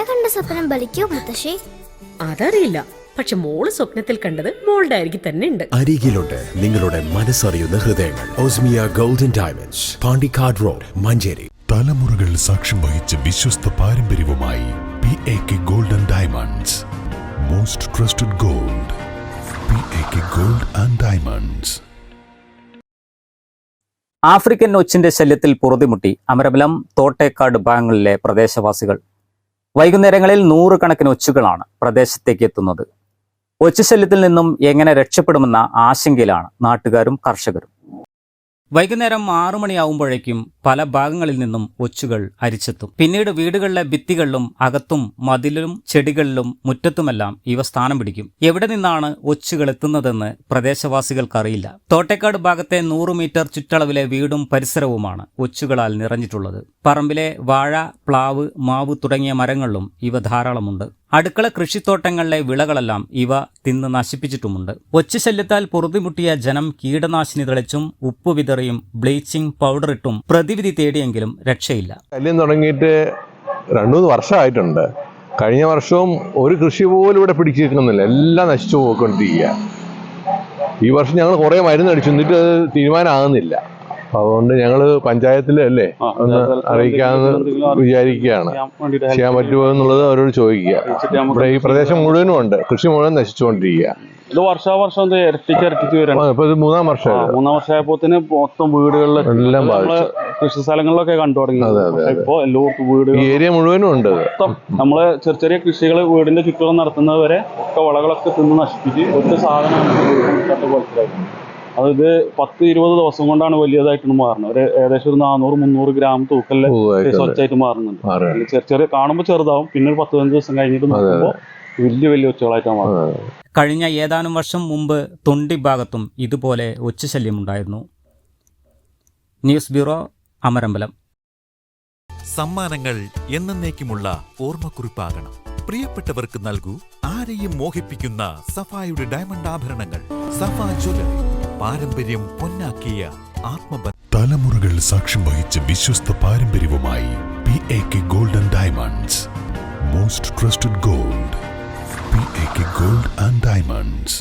കണ്ട സ്വപ്നം ബലിക്കോ മുത്തശ്ശി? അതറിയില്ല, പക്ഷെ മോള് സ്വപ്നത്തിൽ കണ്ടത് മോളുടെ അരികിൽ തന്നെ ഉണ്ട്. അരികിലുണ്ട് നിങ്ങളുടെ മനസ്സറിയുന്ന ഹൃദയങ്ങൾ. Osmiya golden diamonds, Pandikkad road, Manjeri. തലമുറകൾ സാക്ഷ്യം വഹിച്ച വിശ്വസ്ത പാരമ്പര്യവുമായി PAK golden diamonds. Most trusted gold. PAK gold and diamonds. African ഒച്ചിന്റെ ശല്യത്തിൽ പൊറുതിമുട്ടി അമരബലം, തോട്ടേക്കാട് ഭാഗങ്ങളിലെ പ്രദേശവാസികൾ. വൈകുന്നേരങ്ങളിൽ നൂറുകണക്കിന് ഒച്ചുകളാണ് പ്രദേശത്തേക്ക് എത്തുന്നത്. ഒച്ചുശല്യത്തിൽ നിന്നും എങ്ങനെ രക്ഷപ്പെടുമെന്ന ആശങ്കയിലാണ് നാട്ടുകാരും കർഷകരും. വൈകുന്നേരം 6 മണിയാവുമ്പോഴേക്കും പല ഭാഗങ്ങളിൽ നിന്നും ഒച്ചുകൾ അരിച്ചെത്തും. പിന്നീട് വീടുകളിലെ ഭിത്തികളിലും അകത്തും മതിലിലും ചെടികളിലും മുറ്റത്തുമെല്ലാം ഇവ സ്ഥാനം പിടിക്കും. എവിടെ നിന്നാണ് ഒച്ചുകൾ എത്തുന്നതെന്ന് പ്രദേശവാസികൾക്കറിയില്ല. തോട്ടേക്കാട് ഭാഗത്തെ 100 മീറ്റർ ചുറ്റളവിലെ വീടും പരിസരവുമാണ് ഒച്ചുകളാൽ നിറഞ്ഞിട്ടുള്ളത്. പറമ്പിലെ വാഴ, പ്ലാവ്, മാവ് തുടങ്ങിയ മരങ്ങളിലും ഇവ ധാരാളമുണ്ട്. അടുക്കള കൃഷിത്തോട്ടങ്ങളിലെ വിളകളെല്ലാം ഇവ തിന്ന് നശിപ്പിച്ചിട്ടുമുണ്ട്. ഒച്ചുശല്യത്താൽ പൊറുതിമുട്ടിയ ജനം കീടനാശിനി തെളിച്ചും ഉപ്പ് വിതറിയും ബ്ലീച്ചിങ് പൗഡറിട്ടും പ്രതിവിധി തേടിയെങ്കിലും രക്ഷയില്ല. ശല്യം തുടങ്ങിയിട്ട് 2-3 വർഷമായിട്ടുണ്ട്. കഴിഞ്ഞ വർഷവും ഒരു കൃഷി പോലും ഇവിടെ പിടിച്ചിരിക്കുന്നില്ല, എല്ലാം നശിച്ചു പോയിക്കൊണ്ടിരിക്കുക. ഈ വർഷം ഞങ്ങൾ കുറേ മരുന്നടിച്ചു, എന്നിട്ട് അത് തീരുമാനമാകുന്നില്ല. അതുകൊണ്ട് ഞങ്ങൾ പഞ്ചായത്തിലല്ലേ ഒന്ന് അറിയിക്കാമെന്ന് വിചാരിക്കുകയാണ്. ചെയ്യാൻ പറ്റുമോ എന്നുള്ളത് അവരോട് ചോദിക്കുക. ഇവിടെ ഈ പ്രദേശം മുഴുവനും ഉണ്ട്, കൃഷി മുഴുവൻ നശിച്ചുകൊണ്ടിരിക്കുക. ഇത് വർഷാവർഷം ഇരട്ടിച്ച് വരണം. ഇപ്പൊ ഇത് 3-ാം വർഷമായപ്പോത്തിന് മൊത്തം വീടുകളിൽ എല്ലാം കൃഷി സ്ഥലങ്ങളിലൊക്കെ കണ്ടു തുടങ്ങി. ഇപ്പൊ എല്ലാവർക്കും വീട് ഈ ഏരിയ മുഴുവനും ഉണ്ട്. നമ്മള് ചെറിയ കൃഷികൾ വീടിന്റെ ചുറ്റും നടത്തുന്നവരെ ഒക്കെ വളകളൊക്കെ തിന്ന് നശിപ്പിച്ച് ഒറ്റ സാധനം അത് 10-20 ദിവസം കൊണ്ടാണ് വലിയതായിട്ട് മാറുന്നത്. ഒരു ഏകദേശം ഒരു 400-300 ഗ്രാം തൂക്കല്ല സ്വച്ഛമായിട്ട് മാറുന്നുണ്ട്. ചെറിയ കാണുമ്പോൾ ചെറുതാവും, പിന്നെ ഒരു 10-15 ദിവസം കഴിഞ്ഞിട്ട് നോക്കുമ്പോൾ വലിയ ഒച്ചകളായിട്ടാണ് മാറുന്നത്. കഴിഞ്ഞ ഏതാനും വർഷം മുമ്പ് തൊണ്ടി ഭാഗത്തും ഇതുപോലെ ഒച്ചുശല്യമുണ്ടായിരുന്നു. News bureau, Amarambalam. സമ്മാനങ്ങൾ എന്നേക്കുമുള്ള ഓർമ്മക്കുറിപ്പാകണം. പ്രിയപ്പെട്ടവർക്ക് നൽകൂ ആരെയും മോഹിപ്പിക്കുന്ന സഫായുടെ ഡയമണ്ട് ആഭരണങ്ങൾ. സഫ ജ്വല്ലറി, പാരമ്പര്യം പൊന്നാക്കിയ ആത്മബന്ധം. തലമുറകൾ സാക്ഷ്യം വഹിച്ച വിശ്വസ്ത പാരമ്പര്യവുമായി PAK golden diamonds. Most trusted gold. PAK gold and diamonds.